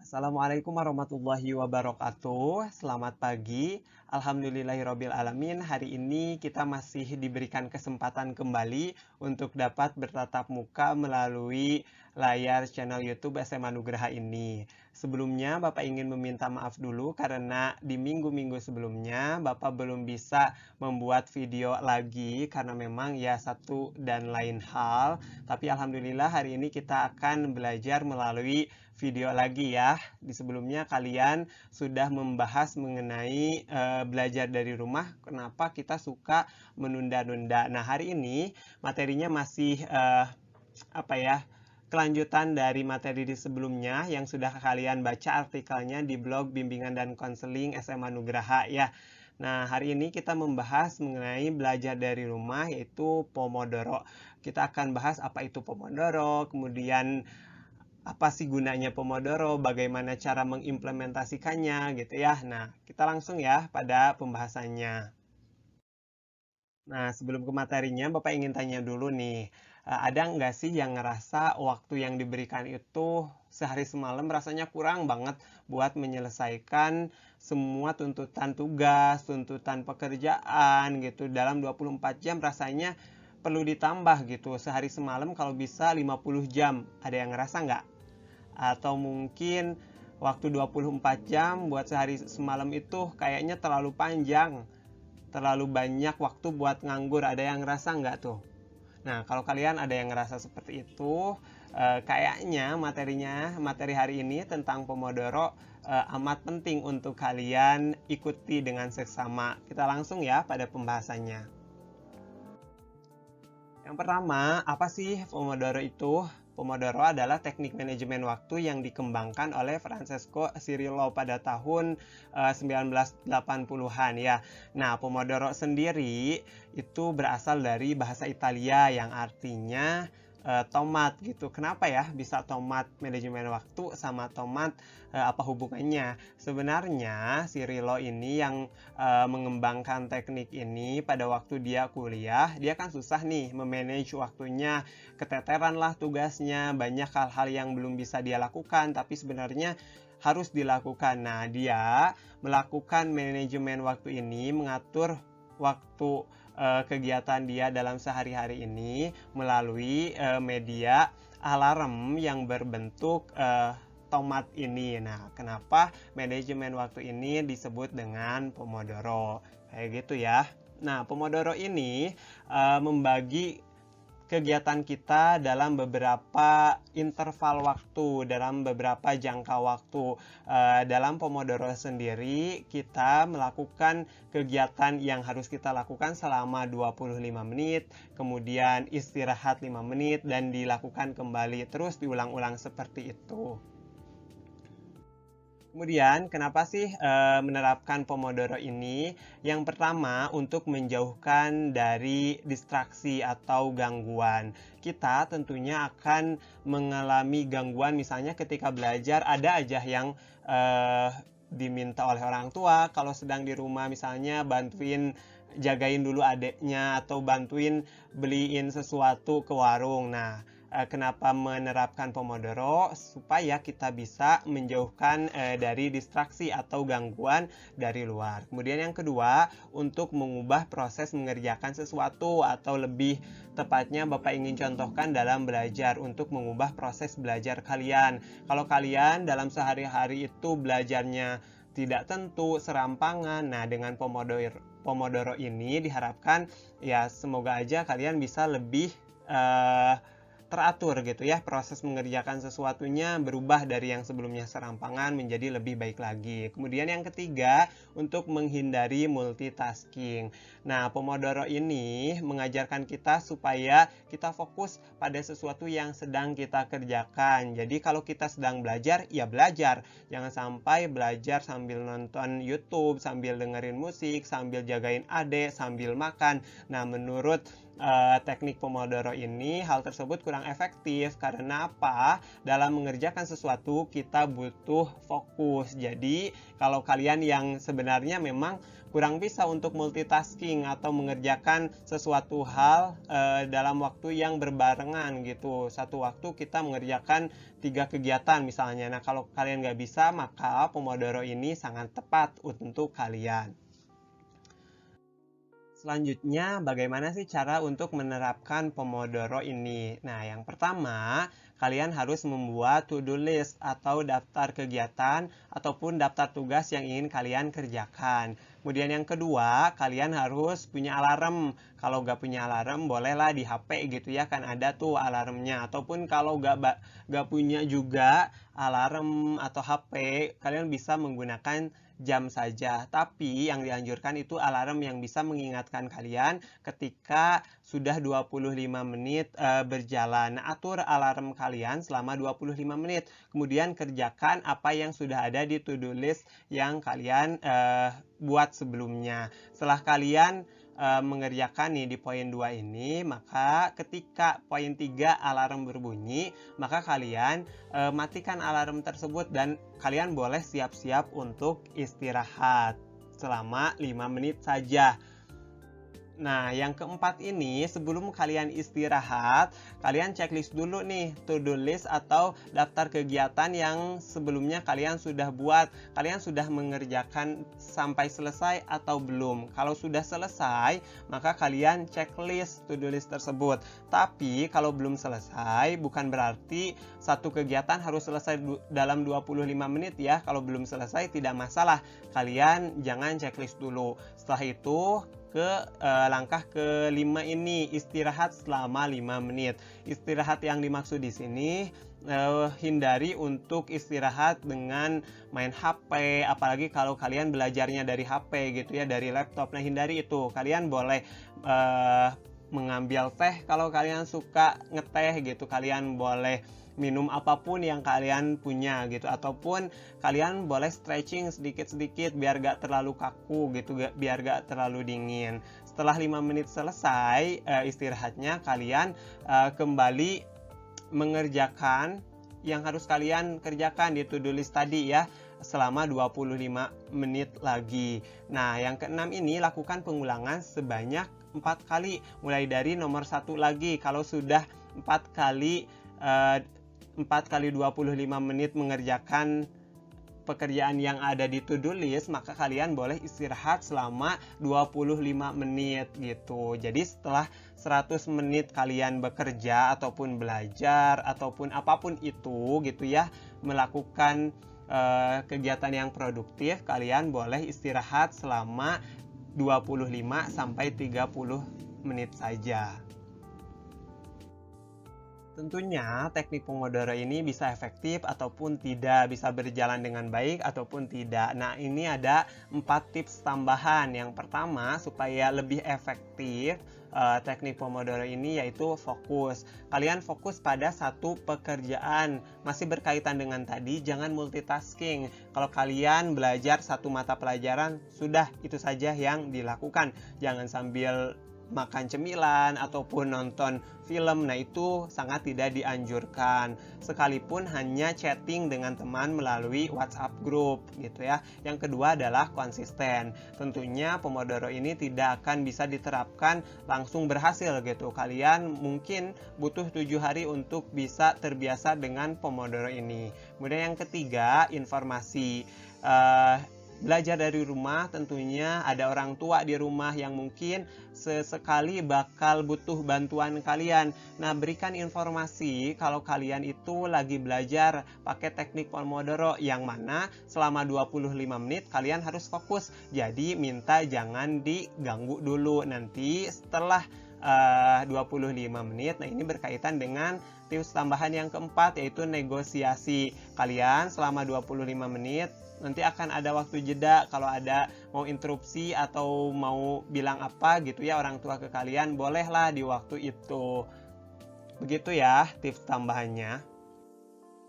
Assalamualaikum warahmatullahi wabarakatuh. Selamat pagi. Alhamdulillahirabbil alamin. Hari ini kita masih diberikan kesempatan kembali untuk dapat bertatap muka melalui layar channel YouTube SMA Nugraha ini. Sebelumnya Bapak ingin meminta maaf dulu karena di minggu-minggu sebelumnya Bapak belum bisa membuat video lagi karena memang ya satu dan lain hal. Tapi alhamdulillah hari ini kita akan belajar melalui video lagi ya. Di sebelumnya kalian sudah membahas mengenai belajar dari rumah, kenapa kita suka menunda-nunda. Nah, hari ini materinya masih kelanjutan dari materi di sebelumnya yang sudah kalian baca artikelnya di blog Bimbingan dan Konseling SMA Nugraha ya. Nah, hari ini kita membahas mengenai belajar dari rumah yaitu Pomodoro. Kita akan bahas apa itu Pomodoro, kemudian apa sih gunanya Pomodoro, bagaimana cara mengimplementasikannya gitu ya. Nah, kita langsung ya pada pembahasannya. Nah, sebelum ke materinya, Bapak ingin tanya dulu nih, ada nggak sih yang ngerasa waktu yang diberikan itu sehari semalam rasanya kurang banget buat menyelesaikan semua tuntutan tugas, tuntutan pekerjaan gitu dalam 24 jam rasanya perlu ditambah gitu. Sehari semalam kalau bisa 50 jam. Ada yang ngerasa nggak? Atau mungkin waktu 24 jam buat sehari semalam itu kayaknya terlalu panjang, terlalu banyak waktu buat nganggur. Ada yang ngerasa nggak tuh? Nah, kalau kalian ada yang ngerasa seperti itu, kayaknya materi hari ini tentang Pomodoro amat penting untuk kalian ikuti dengan seksama. Kita langsung ya pada pembahasannya. Yang pertama, apa sih Pomodoro itu? Pomodoro adalah teknik manajemen waktu yang dikembangkan oleh Francesco Cirillo pada tahun 1980-an ya. Nah, Pomodoro sendiri itu berasal dari bahasa Italia yang artinya tomat gitu. Kenapa ya bisa tomat, manajemen waktu sama tomat, apa hubungannya? Sebenarnya Cirillo ini yang mengembangkan teknik ini pada waktu dia kuliah, dia kan susah nih memanage waktunya, keteteran lah tugasnya, banyak hal-hal yang belum bisa dia lakukan, tapi sebenarnya harus dilakukan. Nah, dia melakukan manajemen waktu ini, mengatur waktu kegiatan dia dalam sehari-hari ini melalui media alarm yang berbentuk tomat ini. Nah, kenapa manajemen waktu ini disebut dengan Pomodoro? Kayak gitu ya. Nah, Pomodoro ini membagi kegiatan kita dalam beberapa interval waktu, dalam beberapa jangka waktu. Dalam Pomodoro sendiri, kita melakukan kegiatan yang harus kita lakukan selama 25 menit, kemudian istirahat 5 menit, dan dilakukan kembali. Terus diulang-ulang seperti itu. Kemudian, kenapa sih menerapkan Pomodoro ini? Yang pertama, untuk menjauhkan dari distraksi atau gangguan. Kita tentunya akan mengalami gangguan, misalnya ketika belajar ada aja yang diminta oleh orang tua. Kalau sedang di rumah misalnya bantuin jagain dulu adeknya atau bantuin beliin sesuatu ke warung. Nah, kenapa menerapkan Pomodoro? Supaya kita bisa menjauhkan dari distraksi atau gangguan dari luar. Kemudian yang kedua, untuk mengubah proses mengerjakan sesuatu atau lebih tepatnya Bapak ingin contohkan dalam belajar untuk mengubah proses belajar kalian. Kalau kalian dalam sehari-hari itu belajarnya tidak tentu, serampangan. Nah, dengan Pomodoro ini diharapkan ya semoga aja kalian bisa lebih teratur gitu ya, proses mengerjakan sesuatunya berubah dari yang sebelumnya serampangan menjadi lebih baik lagi. Kemudian yang ketiga, untuk menghindari multitasking. Nah, Pomodoro ini mengajarkan kita supaya kita fokus pada sesuatu yang sedang kita kerjakan. Jadi kalau kita sedang belajar, ya belajar. Jangan sampai belajar sambil nonton YouTube, sambil dengerin musik, sambil jagain adik, sambil makan. Nah, menurut teknik Pomodoro ini, hal tersebut kurang efektif. Karena apa? Dalam mengerjakan sesuatu kita butuh fokus. Jadi kalau kalian yang sebenarnya memang kurang bisa untuk multitasking atau mengerjakan sesuatu hal dalam waktu yang berbarengan gitu. Satu waktu kita mengerjakan 3 kegiatan misalnya. Nah, kalau kalian nggak bisa, maka Pomodoro ini sangat tepat untuk kalian. Selanjutnya, bagaimana sih cara untuk menerapkan Pomodoro ini? Nah, yang pertama, kalian harus membuat to-do list atau daftar kegiatan ataupun daftar tugas yang ingin kalian kerjakan. Kemudian yang kedua, kalian harus punya alarm. Kalau nggak punya alarm, bolehlah di HP gitu ya, kan ada tuh alarmnya. Ataupun kalau nggak punya juga alarm atau HP, kalian bisa menggunakan jam saja. Tapi yang dianjurkan itu alarm yang bisa mengingatkan kalian ketika sudah 25 menit berjalan. Nah, atur alarm kalian selama 25 menit. Kemudian kerjakan apa yang sudah ada di to-do list yang kalian buat sebelumnya. Setelah kalian mengerjakan nih di poin 2 ini, maka ketika poin 3 alarm berbunyi, maka kalian matikan alarm tersebut dan kalian boleh siap-siap untuk istirahat selama 5 menit saja. Nah, yang keempat ini, sebelum kalian istirahat, kalian checklist dulu nih to-do list atau daftar kegiatan yang sebelumnya kalian sudah buat. Kalian sudah mengerjakan sampai selesai atau belum? Kalau sudah selesai, maka kalian checklist to-do list tersebut. Tapi kalau belum selesai, bukan berarti satu kegiatan harus selesai dalam 25 menit ya. Kalau belum selesai tidak masalah. Kalian jangan checklist dulu. Setelah itu langkah kelima ini, istirahat selama 5 menit. Istirahat yang dimaksud di sini hindari untuk istirahat dengan main HP, apalagi kalau kalian belajarnya dari HP gitu ya, dari laptop. Nah, hindari itu. Kalian boleh mengambil teh kalau kalian suka ngeteh gitu. Kalian boleh minum apapun yang kalian punya gitu, ataupun kalian boleh stretching sedikit-sedikit biar gak terlalu kaku gitu, biar gak terlalu dingin. Setelah 5 menit selesai istirahatnya, kalian kembali mengerjakan yang harus kalian kerjakan di to-do list tadi ya, selama 25 menit lagi. Nah, yang keenam ini, lakukan pengulangan sebanyak 4 kali, mulai dari nomor 1 lagi. Kalau sudah 4 kali 25 menit mengerjakan pekerjaan yang ada di to-do list, maka kalian boleh istirahat selama 25 menit gitu. Jadi setelah 100 menit kalian bekerja ataupun belajar ataupun apapun itu gitu ya, melakukan kegiatan yang produktif, kalian boleh istirahat selama 25 sampai 30 menit saja. Tentunya teknik Pomodoro ini bisa efektif ataupun tidak, bisa berjalan dengan baik ataupun tidak. Nah, ini ada 4 tips tambahan. Yang pertama, supaya lebih efektif teknik Pomodoro ini yaitu fokus. Kalian fokus pada satu pekerjaan. Masih berkaitan dengan tadi, jangan multitasking. Kalau kalian belajar satu mata pelajaran, sudah itu saja yang dilakukan. Jangan sambil makan cemilan ataupun nonton film. Nah, itu sangat tidak dianjurkan. Sekalipun hanya chatting dengan teman melalui WhatsApp group gitu ya. Yang kedua adalah konsisten. Tentunya Pomodoro ini tidak akan bisa diterapkan langsung berhasil gitu. Kalian mungkin butuh 7 hari untuk bisa terbiasa dengan Pomodoro ini. Kemudian yang ketiga, informasi. Belajar dari rumah, tentunya ada orang tua di rumah yang mungkin sesekali bakal butuh bantuan kalian. Nah, berikan informasi kalau kalian itu lagi belajar pakai teknik Pomodoro, yang mana selama 25 menit kalian harus fokus. Jadi minta jangan diganggu dulu. Nanti setelah 25 menit, nah ini berkaitan dengan tips tambahan yang keempat, yaitu negosiasi. Kalian selama 25 menit nanti akan ada waktu jeda. Kalau ada mau interupsi atau mau bilang apa gitu ya orang tua ke kalian, bolehlah di waktu itu. Begitu ya tips tambahannya.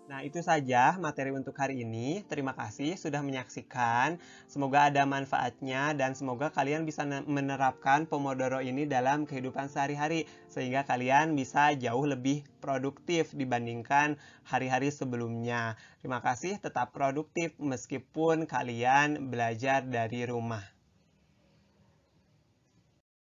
Nah, itu saja materi untuk hari ini. Terima kasih sudah menyaksikan. Semoga ada manfaatnya dan semoga kalian bisa menerapkan Pomodoro ini dalam kehidupan sehari-hari sehingga kalian bisa jauh lebih produktif dibandingkan hari-hari sebelumnya. Terima kasih, tetap produktif meskipun kalian belajar dari rumah.